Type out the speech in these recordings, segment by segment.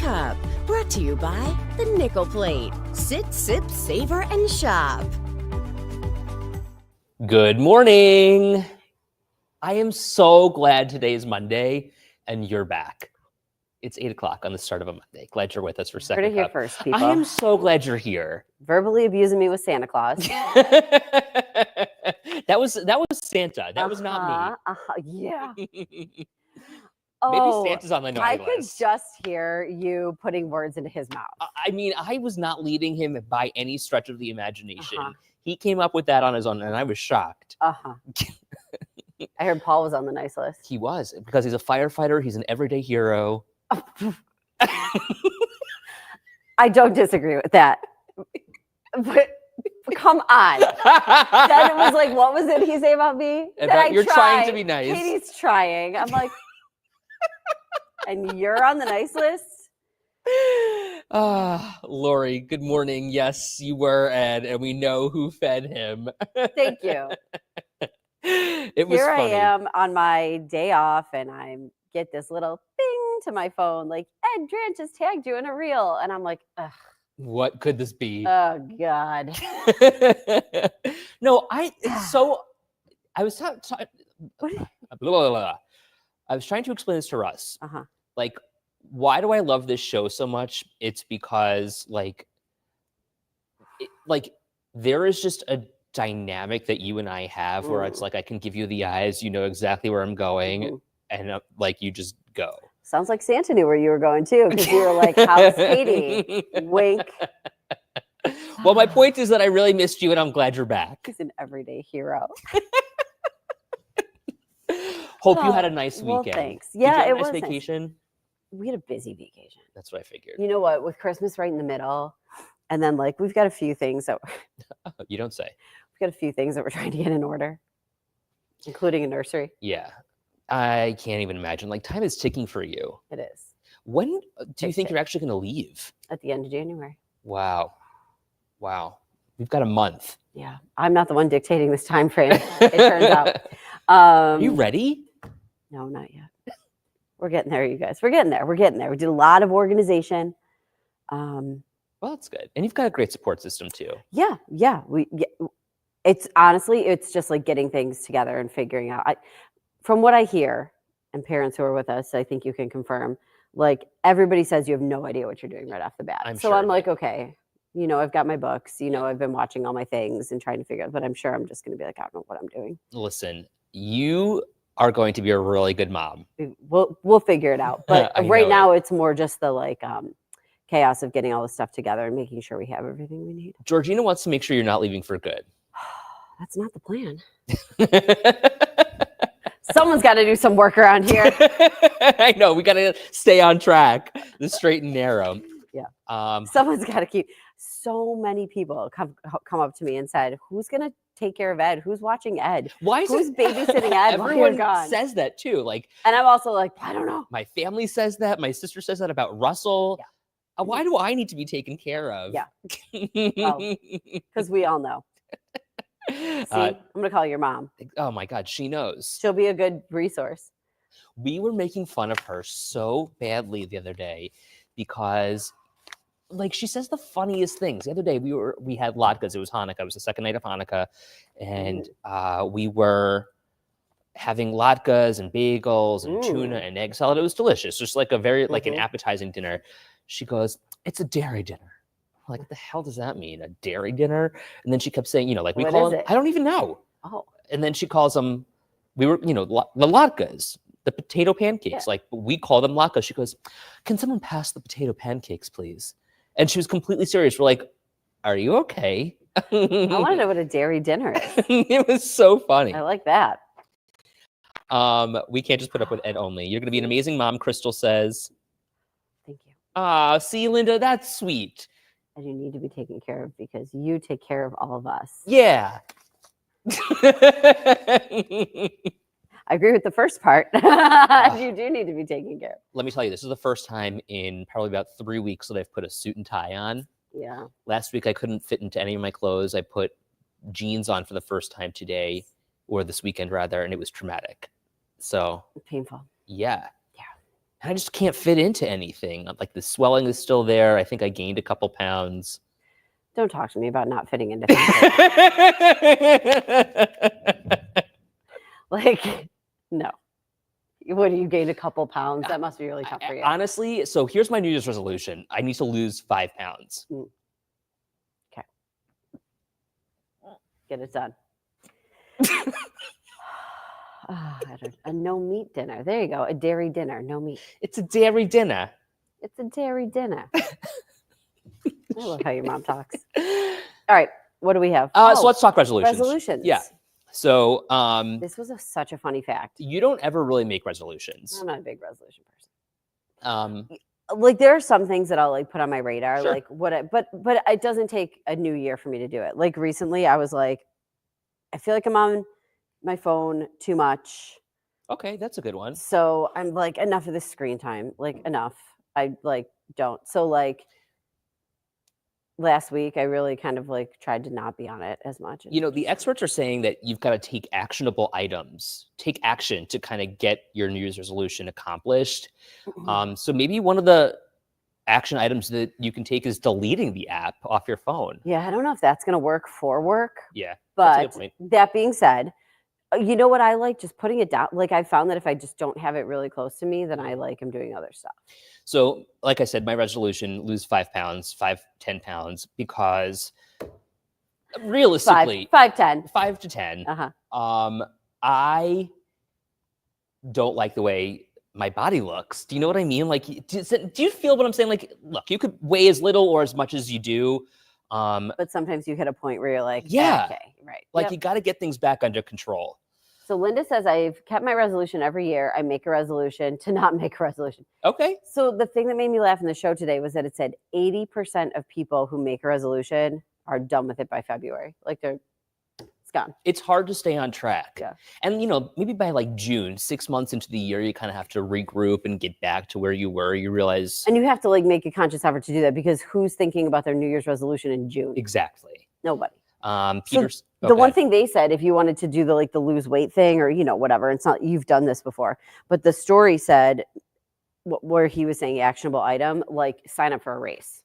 Cup, brought to you by the Nickel Plate. Sit, sip, savor, and shop. Good morning. I am so glad today is Monday and you're back. It's 8 o'clock on the start of a Monday. Glad you're with us for Second Heard it here Cup. first, people. I am so glad you're here. Verbally abusing me with Santa Claus. That was Santa. That was not Yeah. me. Oh, Maybe Santa's on the naughty I could list. just hear you putting words into his mouth. I mean, I was not leading him by any stretch of the imagination. Uh-huh. He came up with that on his own, and I was shocked. I heard Paul was on the nice list. He was, because he's a firefighter. He's an everyday hero. I don't disagree with that. But come on. Then it was like, what was it he say about me? About you're trying to be nice. Katie's trying. I'm like, and you're on the nice list? Lori, good morning. Yes, you were Ed, and we know who fed him. Thank you. It was Here funny. I am on my day off, and I get this little bing to my phone, like, Ed Drant just tagged you in a reel. And I'm like, ugh. What could this be? Oh, God. No, I was I was trying to explain this to Russ. Uh-huh. Like, why do I love this show so much? It's because there is just a dynamic that you and I have where it's like I can give you the eyes, you know exactly where I'm going, and you just go. Sounds like Santa knew where you were going, too, because you were like, how's Katie? Wink. Well, my point is that I really missed you, and I'm glad you're back. He's an everyday hero. Hope you had a nice Well, weekend. thanks. Did you Yeah, have a it nice was nice. vacation. We had a busy vacation. That's what I figured. You know what? With Christmas right in the middle, and then we've got a few things that You don't say. we're trying to get in order, including a nursery. Yeah, I can't even imagine. Time is ticking for you. It is When do you think Tick. you're actually going to leave? at the end of January. Wow. We've got a month. Yeah, I'm not the one dictating this time frame. It turns out. Are you ready? No, not yet. We're getting there, you guys. We're getting there. We did a lot of organization. Well, that's good. And you've got a great support system too. Yeah. It's honestly, it's just like getting things together and figuring out. From what I hear, and parents who are with us, I think you can confirm, everybody says you have no idea what you're doing right off the bat. I'm so sure I'm of like, it. okay, I've got my books, I've been watching all my things and trying to figure out, but I'm sure I'm just going to be like, I don't know what I'm doing. Listen, you are going to be a really good mom. We'll figure it out. But I right know now it's more just the chaos of getting all this stuff together and making sure we have everything we need. Georgina wants to make sure you're not leaving for good. That's not the plan. Someone's got to do some work around here. I know. We got to stay on track, the straight and narrow. Yeah. Someone's got to keep. So many people come up to me and said, "Who's going to take care of Ed? Who's watching Ed? Who's babysitting Ed while you're Everyone gone?" says that too. And I'm also like, I don't know. My family says that. My sister says that about Russell. Yeah. Why do I need to be taken care of? Yeah. Because we all know. See, I'm going to call your mom. Oh my God, she knows. She'll be a good resource. We were making fun of her so badly the other day because she says the funniest things. The other day we had latkes. It was Hanukkah. It was the second night of Hanukkah. And we were having latkes and bagels and tuna and egg salad. It was delicious. Just a very an appetizing dinner. She goes, "It's a dairy dinner." I'm like, what the hell does that mean? A dairy dinner? And then she kept saying, we What call is them, it? I don't even know. Oh. And then she calls them, the latkes, the potato pancakes. Yeah. We call them latkes. She goes, "Can someone pass the potato pancakes, please?" And she was completely serious. We're like, "Are you okay?" I want to know what a dairy dinner is. It was so funny. I like that. We can't just put up with Ed only. You're going to be an amazing mom, Crystal says. Thank you. See, Linda, that's sweet. And you need to be taken care of because you take care of all of us. Yeah. I agree with the first part. You do need to be taken care of. Let me tell you, this is the first time in probably about 3 weeks that I've put a suit and tie on. Yeah. Last week, I couldn't fit into any of my clothes. I put jeans on for the first time today, or this weekend rather, and it was traumatic. So Painful. yeah. and I just can't fit into anything. Like the swelling is still there. I think I gained a couple pounds. Don't talk to me about not fitting into things. Like, no. What, do you gain a couple pounds? That must be really tough for you. Honestly, so here's my New Year's resolution. I need to lose 5 pounds. Okay. Get it done. A no meat dinner. There you go. A dairy dinner. No meat. It's a dairy dinner. It's a dairy dinner. I love how your mom talks. All right. What do we have? So let's talk resolutions. Resolutions. Yeah. So this was such a funny fact. you don't ever really make resolutions. I'm not a big resolution person. Um, Like there are some things that I'll like put on my radar, Sure. like but it doesn't take a new year for me to do it. Like recently I was like, I feel like I'm on my phone too much. okay, that's a good one. So I'm like, enough of this screen time, like enough. I like don't. So like last week I really kind of like tried to not be on it as much. You know, the experts are saying that you've got to take actionable items, take action to kind of get your New Year's resolution accomplished. So maybe one of the action items that you can take is deleting the app off your phone. Yeah, I don't know if that's going to work for work. Yeah, that's a good But point. that being said, you know what I like? Just putting it down. Like I found that if I just don't have it really close to me, then I like am doing other stuff. So, like I said, my resolution, lose 5 pounds, 10 pounds, because realistically, 5'10". 5 to 10, Uh-huh. I don't like the way my body looks. Do you know what I mean? Like, do you feel what I'm saying? Like, look, you could weigh as little or as much as you do. But sometimes you hit a point where you're like, Yeah. okay, right. Like, Yep. you got to get things back under control. So Linda says, I've kept my resolution every year. I make a resolution to not make a resolution. Okay. So the thing that made me laugh in the show today was that it said 80% of people who make a resolution are done with it by February. Like it's gone. It's hard to stay on track. Yeah. And, you know, maybe by like June, 6 months into the year, you kind of have to regroup and get back to where you were. You realize. And you have to like make a conscious effort to do that because who's thinking about their New Year's resolution in June? Exactly. Nobody. Peter's. The one thing they said, if you wanted to do the lose weight thing or, you know, whatever, it's not, you've done this before, but the story said where he was saying actionable item, like sign up for a race.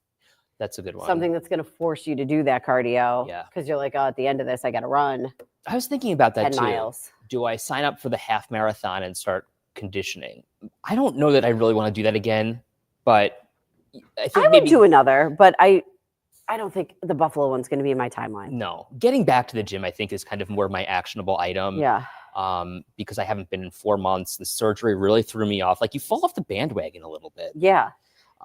That's a good one. Something that's going to force you to do that cardio. Yeah. Because you're like, oh, at the end of this, I got to run I was thinking about that 10 too. miles. Do I sign up for the half marathon and start conditioning? I don't know that I really want to do that again, but I think I would maybe do another, but I don't think the Buffalo one's going to be in my timeline. no. Getting back to the gym, I think, is kind of more my actionable item. Yeah. Because I haven't been in 4 months. The surgery really threw me off. Like you fall off the bandwagon a little bit. Yeah.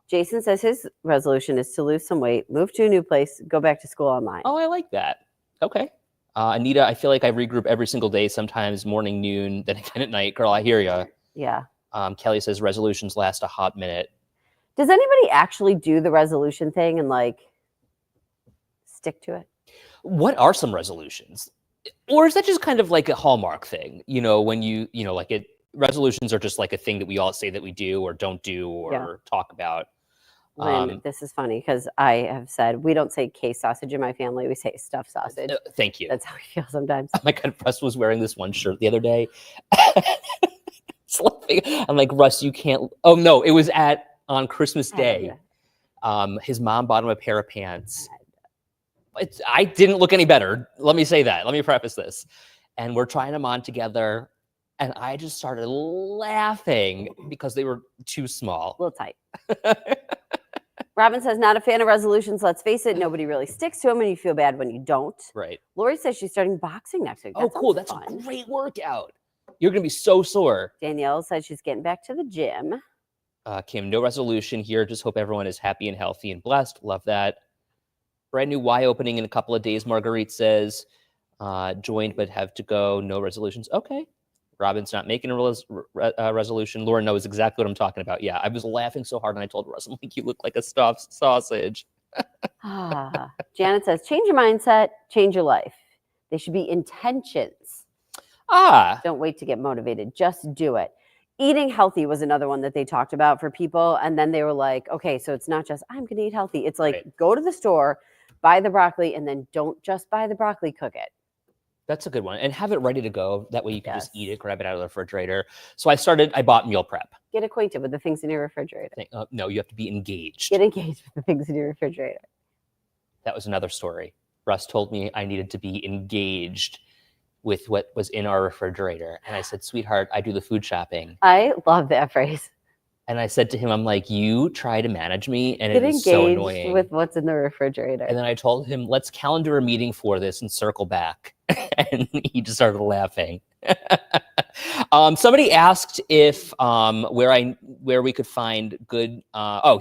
Jason says his resolution is to lose some weight, move to a new place, go back to school online. Oh, I like that. Okay. Anita, I feel like I regroup every single day, sometimes morning, noon, then again at night. Girl, I hear you. Yeah. Kelly says resolutions last a hot minute. Does anybody actually do the resolution thing and like stick to it? What are some resolutions? Or is that just kind of like a Hallmark thing? You know, when you know, like resolutions are just like a thing that we all say that we do or don't do or talk about. Lynn, this is funny because I have said we don't say case sausage in my family. We say stuffed sausage. Thank you. That's how we feel sometimes. My kind of Russ was wearing this one shirt the other day. I'm like, Russ, you can't. Oh, no, it was on Christmas Day. His mom bought him a pair of pants. I didn't look any better. Let me say that. Let me preface this. And we're trying them on together. And I just started laughing because they were too small. A little tight. Robin says, not a fan of resolutions. Let's face it, nobody really sticks to them and you feel bad when you don't. Right. Lori says she's starting boxing next week. Oh, cool. That's fun. a great workout. You're going to be so sore. Danielle says she's getting back to the gym. Kim, no resolution here. Just hope everyone is happy and healthy and blessed. Love that. Brand new Y opening in a couple of days. Marguerite says, joined but have to go. No resolutions. Okay. Robin's not making a resolution. Lauren knows exactly what I'm talking about. Yeah, I was laughing so hard and I told Russ, I'm like, you look like a stuffed sausage. Janet says, change your mindset, change your life. They should be intentions. Don't wait to get motivated. Just do it. Eating healthy was another one that they talked about for people. And then they were like, okay, so it's not just, I'm going to eat healthy. It's like, go to the store, buy the broccoli, and then don't just buy the broccoli, cook it. That's a good one. And have it ready to go. That way you can just eat Yes. it, grab it out of the refrigerator. So I bought meal prep. Get acquainted with the things in your refrigerator. No, you have to be engaged. Get engaged with the things in your refrigerator. That was another story. Russ told me I needed to be engaged with what was in our refrigerator. And I said, sweetheart, I do the food shopping. I love that phrase. And I said to him, I'm like, you try to manage me, and Get it is so engaged annoying. with what's in the refrigerator. And then I told him, let's calendar a meeting for this and circle back. And he just started laughing. Somebody asked if where we could find good.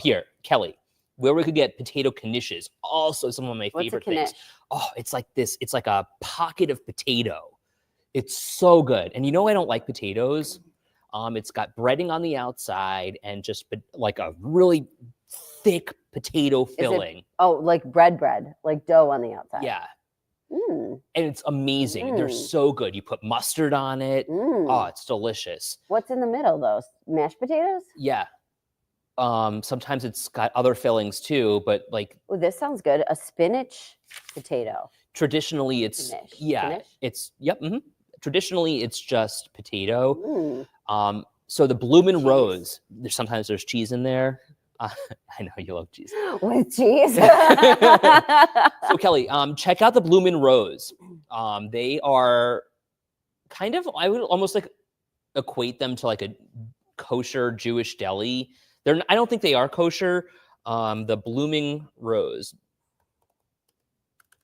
Here, Kelly, where we could get potato knishes. Also, some of my What's a favorite things. knish? Oh, it's like this. It's like a pocket of potato. It's so good. And I don't like potatoes. It's got breading on the outside and just like a really thick potato filling. Oh, like bread, like dough on the outside. Yeah. Mm, And it's amazing. They're Mm. so good. You put mustard on it. mm. Oh, it's delicious. What's in the middle, though? Mashed potatoes? Yeah. Sometimes it's got other fillings too, but like Oh, this sounds good. A spinach potato. traditionally it's Knish. it's traditionally it's just potato. Mm. So the Bloomin' Cheese. Rose, there's cheese in there. I know you love cheese. With cheese. So Kelly, check out the Bloomin' Rose. They are kind of, I would almost like equate them to like a kosher Jewish deli. I don't think they are kosher. The Blooming Rose.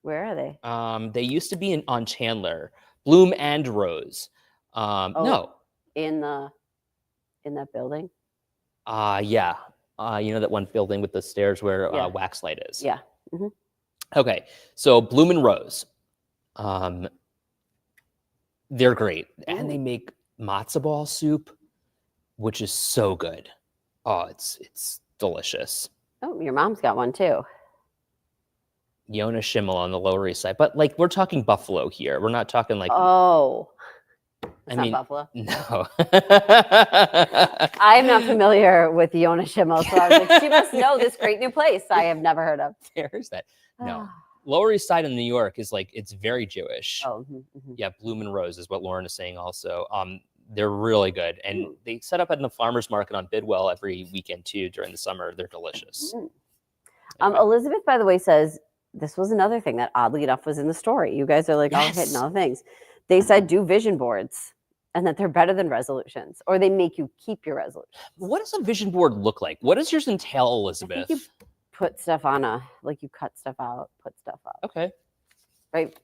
Where are they? They used to be on Chandler. Bloom and Rose. No. In that building? Yeah. That one building with the stairs where Yeah. Waxlight is. Yeah. Okay. So Bloom and Rose. They're great. And Ooh. they make matzo ball soup, which is so good. Oh, it's delicious. Oh, your mom's got one too. Yona Schimmel on the Lower East Side. But like we're talking Buffalo here. We're not talking like Oh. It's I not mean- Buffalo. no. I'm not familiar with Yona Schimmel, so I was like, she must know this great new place I have never heard of. There's that. No. Lower East Side in New York is like it's very Jewish. Oh. Mhm. Yeah, Bloom and Rose is what Lauren is saying also. They're really good. And Mm. they set up in the farmer's market on Bidwell every weekend too during the summer. They're delicious. Mm. Anyway. Elizabeth, by the way, says this was another thing that oddly enough was in the story. You guys are like all hitting Yes. all the things. They said do vision boards and that they're better than resolutions, or they make you keep your resolution. What does a vision board look like? What does yours entail, I Elizabeth? think you put stuff on you cut stuff out, put stuff up, Okay. right?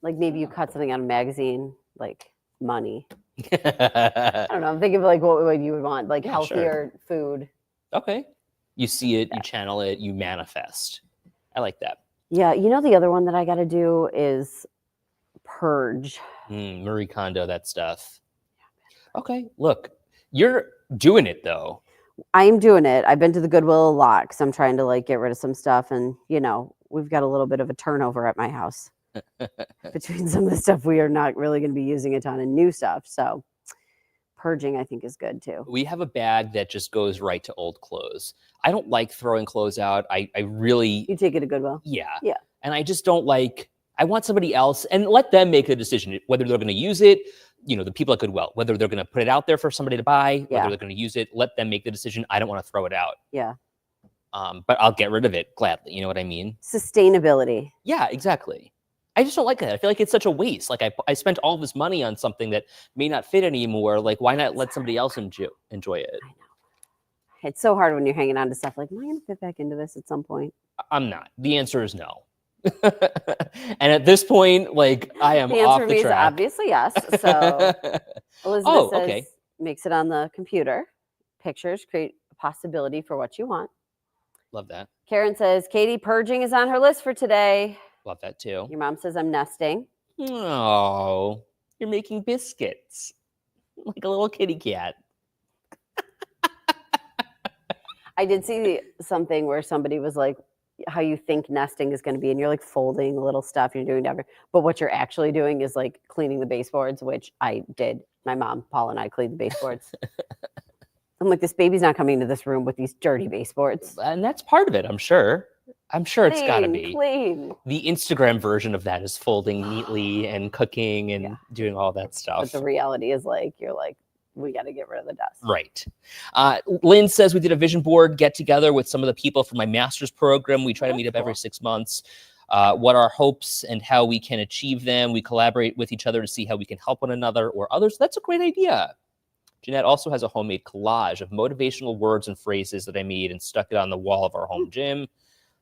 Like maybe you cut something on a magazine, like money. I don't know. I'm thinking of like what you would want, like Yeah, healthier food. Okay. You see it, you channel it, you manifest. I like that. Yeah, the other one that I got to do is purge. Marie Kondo, that stuff. Okay. Look, you're doing it though. I'm doing it. I've been to the Goodwill a lot because I'm trying to like get rid of some stuff, and we've got a little bit of a turnover at my house between some of the stuff we are not really going to be using a ton of new stuff. So purging, I think, is good too. We have a bag that just goes right to old clothes. I don't like throwing clothes out. I really, You take it to Goodwill. yeah. Yeah. And I just don't like, I want somebody else and let them make a decision whether they're going to use it. The people at Goodwill, whether they're going to put it out there for somebody to buy, Yeah. whether they're going to use it, let them make the decision. I don't want to throw it out. Yeah. But I'll get rid of it gladly. You know what I mean? Sustainability. Yeah, exactly. I just don't like that. I feel like it's such a waste. Like I spent all this money on something that may not fit anymore. Like why not let somebody else enjoy it? I know. It's so hard when you're hanging on to stuff like, am I going to fit back into this at some point? I'm not. The answer is no. And at this point, like I am The answer off for the me is track. obviously yes. So Elizabeth Oh, says, okay. makes it on the computer. Pictures create a possibility for what you want. Love that. Karen says, Katie, purging is on her list for today. Love that too. Your mom says, I'm nesting. Oh, you're making biscuits like a little kitty cat. I did see something where somebody was like, how you think nesting is going to be, and you're like folding little stuff, you're doing whatever. But what you're actually doing is like cleaning the baseboards, which I did. My mom, Paul, and I cleaned the baseboards. I'm like, this baby's not coming into this room with these dirty baseboards. And that's part of it, I'm sure. I'm sure it's got to be. Clean. The Instagram version of that is folding neatly and cooking and Yeah. doing all that But stuff. the reality is like, you're like, we got to get rid of the dust. Right. Lynn says we did a vision board get together with some of the people from my master's program. We try to meet up every 6 months. What are our hopes and how we can achieve them. We collaborate with each other to see how we can help one another or others. That's a great idea. Jeanette also has a homemade collage of motivational words and phrases that I made and stuck it on the wall of our home gym.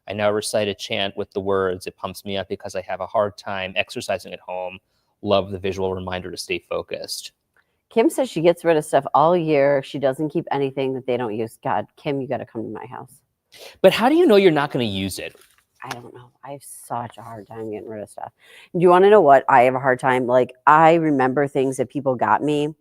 I now recite a chant with the words. It pumps me up because I have a hard time exercising at home. Love the visual reminder to stay focused. Kim says she gets rid of stuff all year. She doesn't keep anything that they don't use. God, Kim, you got to come to my house. But how do you know you're not going to use it? I don't know. I have such a hard time getting rid of stuff. Do you want to know what I have a hard time? Like, I remember things that people got me,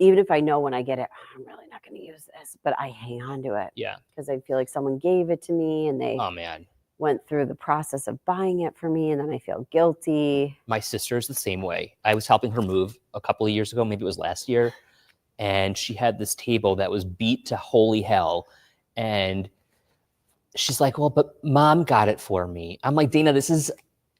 even if I know when I get it, I'm really not going to use this, but I hang on to it. Yeah. Because I feel like someone gave it to me and they Oh, man. went through the process of buying it for me, and then I feel guilty. My sister is the same way. I was helping her move a couple of years ago, maybe it was last year, and she had this table that was beat to holy hell. And she's like, well, but mom got it for me. I'm like, Dana, this is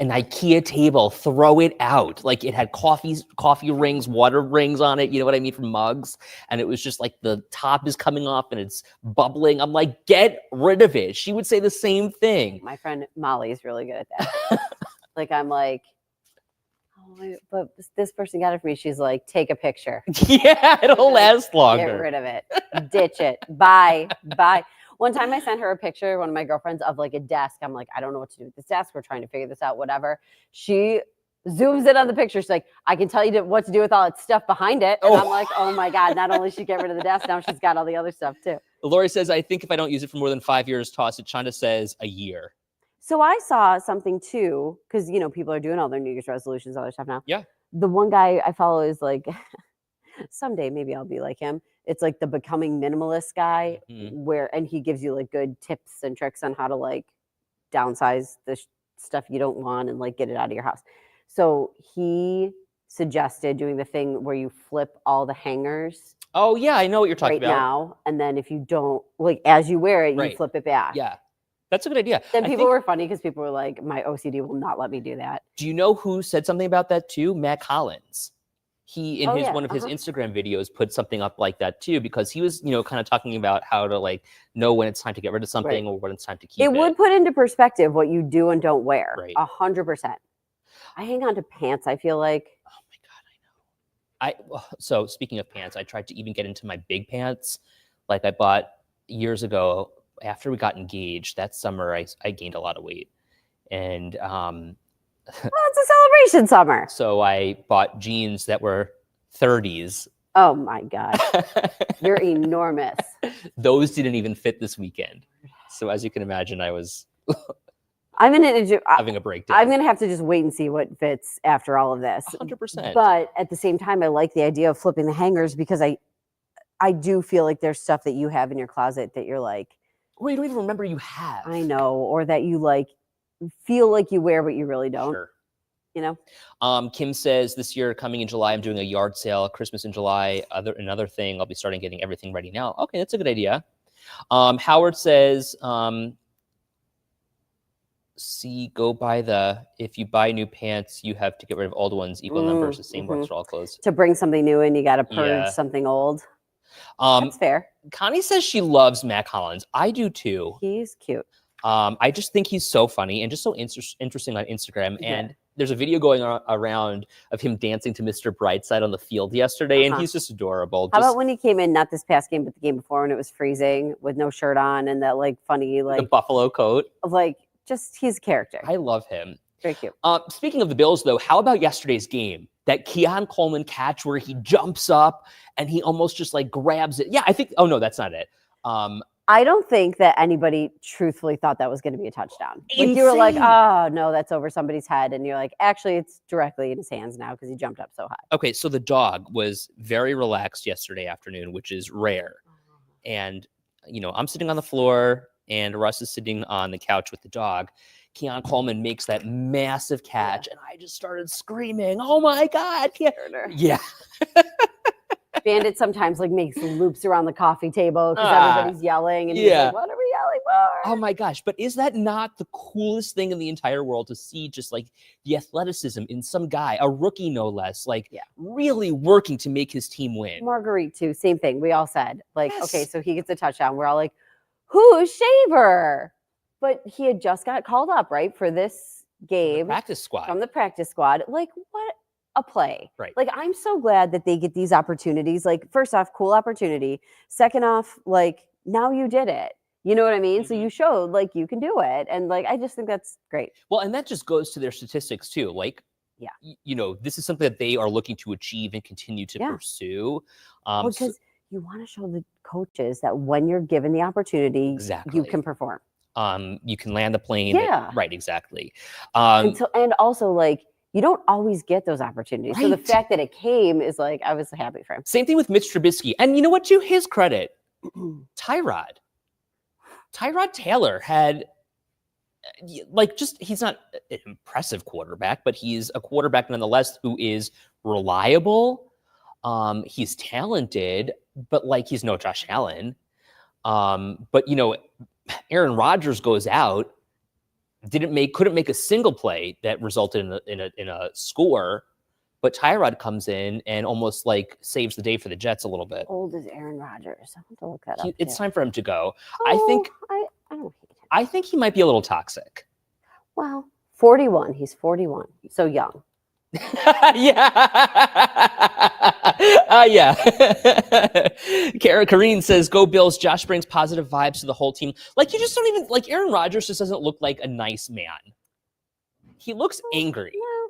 an IKEA table. Throw it out. Like, it had coffee rings, water rings on it. You know what I mean? From mugs. And it was just like the top is coming off and it's bubbling. I'm like, get rid of it. She would say the same thing. My friend Molly is really good at that. Like, I'm like, oh, but this person got it for me. She's like, take a picture. Yeah, it'll last longer. Get rid of it. Ditch it. Bye. Bye. One time I sent her a picture, one of my girlfriends, of like a desk. I'm like, I don't know what to do with this desk. We're trying to figure this out, whatever. She zooms in on the picture. She's like, I can tell you what to do with all that stuff behind it. And I'm like, oh my God, not only did she get rid of the desk, now she's got all the other stuff too. Lori says, I think if I don't use it for more than 5 years, toss it. Chanda says a year. So I saw something too, because, you know, people are doing all their New Year's resolutions, all their stuff now. Yeah. The one guy I follow is like, someday maybe I'll be like him. It's like the becoming minimalist guy and he gives you like good tips and tricks on how to like downsize the stuff you don't want and like get it out of your house. So he suggested doing the thing where you flip all the hangers. Oh yeah, I know what you're talking right about. now. And then if you don't, like as you wear it, you Right. flip it back. Yeah, that's a good idea. Then I people think- were funny because people were like, my OCD will not let me do that. Do you know who said something about that too? Matt Collins. He, in one of his Instagram videos, put something up like that too, because he was, you know, kind of talking about how to like know when it's time to get rid of something or when it's time to keep it. It would put into perspective what you do and don't wear. Right. 100%. I hang on to pants, I feel like. Oh my God, I know. So speaking of pants, I tried to even get into my big pants. Like I bought years ago after we got engaged that summer, I gained a lot of weight. And Well, it's a celebration summer. so I bought jeans that were 30s. Oh my God. You're enormous. Those didn't even fit this weekend. So as you can imagine, I was I'm having a breakdown. I'm gonna have to just wait and see what fits after all of this. 100%. But at the same time, I like the idea of flipping the hangers because I do feel like there's stuff that you have in your closet that you're like, Well, you don't even remember you have. I know, or that you like feel like you wear but you really don't. Sure. You know? Kim says this year coming in July, I'm doing a yard sale, Christmas in July. Another thing, I'll be starting getting everything ready now. Okay, that's a good idea. Howard says, go buy if you buy new pants, you have to get rid of old ones. Equal numbers, the same works for all clothes. To bring something new in, you got to purge Yeah. something old. That's fair. Connie says she loves Matt Collins. I do too. He's cute. I just think he's so funny and just so interesting on Instagram. Yeah. And there's a video going around of him dancing to Mr. Brightside on the field yesterday, and he's just adorable. How about when he came in, not this past game, but the game before when it was freezing with no shirt on and that like funny, the like, buffalo coat? just he's a character. I love him. Very cute. Speaking of the Bills, though, how about yesterday's game? That Keon Coleman catch where he jumps up and he almost just like grabs it. Yeah, I think. Oh no, that's not it. I don't think that anybody truthfully thought that was going to be a touchdown. Like you were like, Insane. oh no, that's over somebody's head, and you're like, actually, it's directly in his hands now because he jumped up so high. Okay, so the dog was very relaxed yesterday afternoon, which is rare. And you know, I'm sitting on the floor, and Russ is sitting on the couch with the dog. Keon Coleman makes that massive catch, and I just started screaming, "Oh my God!" Yeah. Bandit sometimes like makes loops around the coffee table because everybody's yelling, and he's Yeah. like, "What are we yelling? Oh my gosh, but is that not the coolest thing in the entire world to see just like the athleticism in some guy, a rookie no less, like really working to make his team win? Marguerite too, same thing. We all said like, okay, Yes. so he gets a touchdown. We're all like, who's Shaver? But he had just got called up, right, for this game Practice squad. from the practice squad. Like, what a play. Right. Like, I'm so glad that they get these opportunities. Like, first off, cool opportunity. Second off, like, now you did it. You know what I mean? So you showed like you can do it. And like, I just think that's great. Well, and that just goes to their statistics too. Like, you know, this is something that they are looking to achieve and continue to pursue. Because you want to show the coaches that when you're given the opportunity, Exactly. you can perform. You can land the plane. Yeah. Right, exactly. And also like, you don't always get those opportunities. So the Right. fact that it came is like, I was happy for him. Same thing with Mitch Trubisky. And you know what, to his credit, Tyrod Taylor had like he's not an impressive quarterback, but he's a quarterback nonetheless who is reliable. He's talented, but like he's no Josh Allen. But you know, Aaron Rodgers goes out, couldn't make a single play that resulted in a score. But Tyrod comes in and almost like saves the day for the Jets a little bit. How old is Aaron Rodgers? I want to look that up. It's time for him to go. I don't hate him. I think he might be a little toxic. Well, 41. He's 41. So young. Yeah. Kareen says, "Go Bills." Josh brings positive vibes to the whole team. Like you just don't even like Aaron Rodgers. Just doesn't look like a nice man. He looks angry. Well,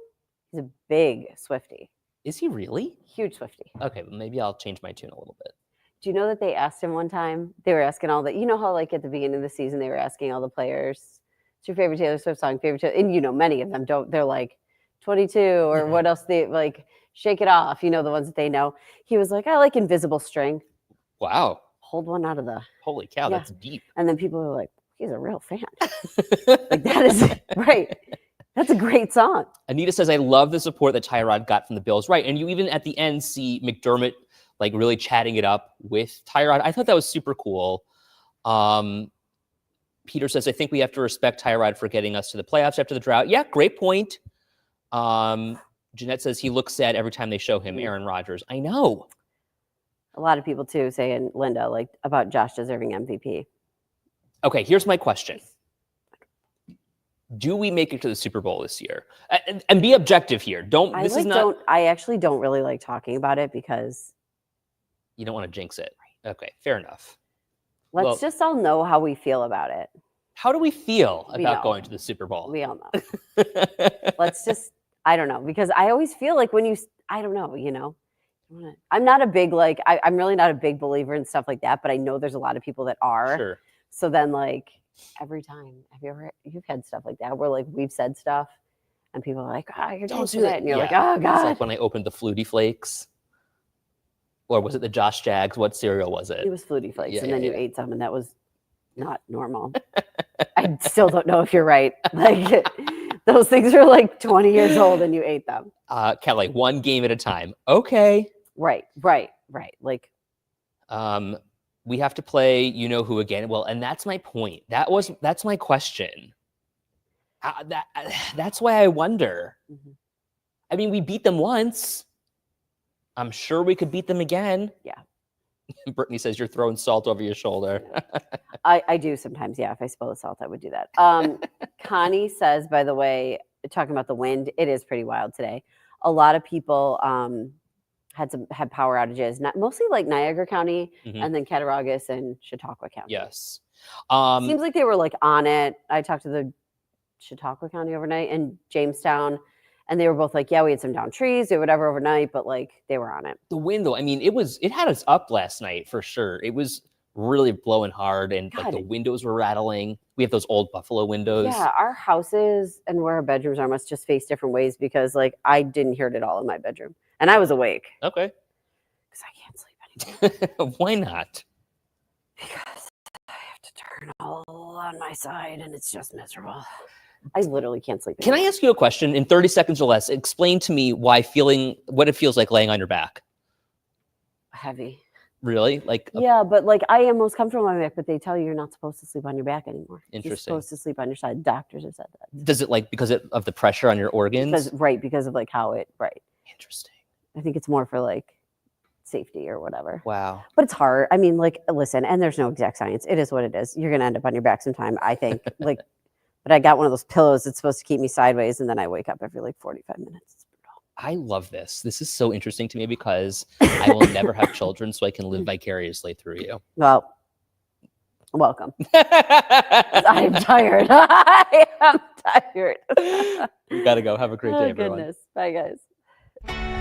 he's a big Swiftie. Is he really? Huge Swiftie. Okay, well, maybe I'll change my tune a little bit. Do you know that they asked him one time? They were asking all the, you know how like at the beginning of the season they were asking all the players, "What's your favorite Taylor Swift song?" And you know many of them don't. They're like 22 or what else they like. Shake It Off. You know the ones that they know. He was like, "I like Invisible String." Wow. Hold one out of the. Holy cow, Yeah. that's deep. And then people are like, "He's a real fan." Like that is right. That's a great song. Anita says, "I love the support that Tyrod got from the Bills." Right, and you even at the end see McDermott like really chatting it up with Tyrod. I thought that was super cool. Peter says, "I think we have to respect Tyrod for getting us to the playoffs after the drought." Yeah, great point. Jeanette says he looks sad every time they show him Aaron Rodgers. I know. A lot of people too saying, Linda, like about Josh deserving MVP. Okay, here's my question. Do we make it to the Super Bowl this year? And be objective here. I actually don't really like talking about it because you don't want to jinx it. Okay, fair enough. Let's just all know how we feel about it. How do we feel We about know. going to the Super Bowl? We all know. Let's just, I don't know, because I always feel like when I don't know, you know, I'm not a big, like, I'm really not a big believer in stuff like that, but I know there's a lot of people that are. Sure. So then like every time, you've had stuff like that where like we've said stuff and people are like, you're Don't doing do it. that. And you're like, Yeah. oh God. It's like when I opened the Flutie Flakes. Or was it the Josh Jags? What cereal was it? It was Flutie Flakes, Yeah, and then yeah, you yeah. ate some, and that was not normal. I still don't know if you're right. Like those things are like 20 years old, and you ate them. Kelly, one game at a time. Okay. Right. Like, we have to play you know who again. Well, and that's my point. That's my question. That's why I wonder. Mhm. I mean, we beat them once. I'm sure we could beat them again. Yeah. Brittany says you're throwing salt over your shoulder. I do sometimes. Yeah, if I spill the salt, I would do that. Connie says, by the way, talking about the wind, it is pretty wild today. A lot of people had power outages, mostly like Niagara County, Mhm. and then Cattaraugus and Chautauqua County. Yes. Seems like they were like on it. I talked to the Chautauqua County overnight and Jamestown, and they were both like, yeah, we had some down trees or whatever overnight, but like they were on it. The wind, though, I mean, it had us up last night for sure. It was really blowing hard, and like God. the windows were rattling. We have those old Buffalo windows. Yeah, our houses and where our bedrooms are must just face different ways because like I didn't hear it at all in my bedroom, and I was awake Okay. because I can't sleep anymore. Why not? Because I have to turn all on my side, and it's just miserable. I literally can't sleep Can I anymore. ask you a question in 30 seconds or less? Explain to me what it feels like laying on your back. Heavy. Really? Like, Yeah, but like I am most comfortable on my back, but they tell you you're not supposed to sleep on your back anymore. You're Interesting. supposed to sleep on your side. Doctors have said that. does it like because of the pressure on your organs? Because of like how it Interesting. I think it's more for like safety or whatever. Wow. But it's hard. I mean, like, listen, and there's no exact science. It is what it is. You're gonna end up on your back sometime, I think. Like, but I got one of those pillows that's supposed to keep me sideways, and then I wake up every like 45 minutes. It's brutal. I love this. This is so interesting to me because I will never have children, so I can live vicariously through you. Well, welcome. I'm tired. I am tired. We gotta go. Have a great day, Oh, everyone. goodness. Bye, guys.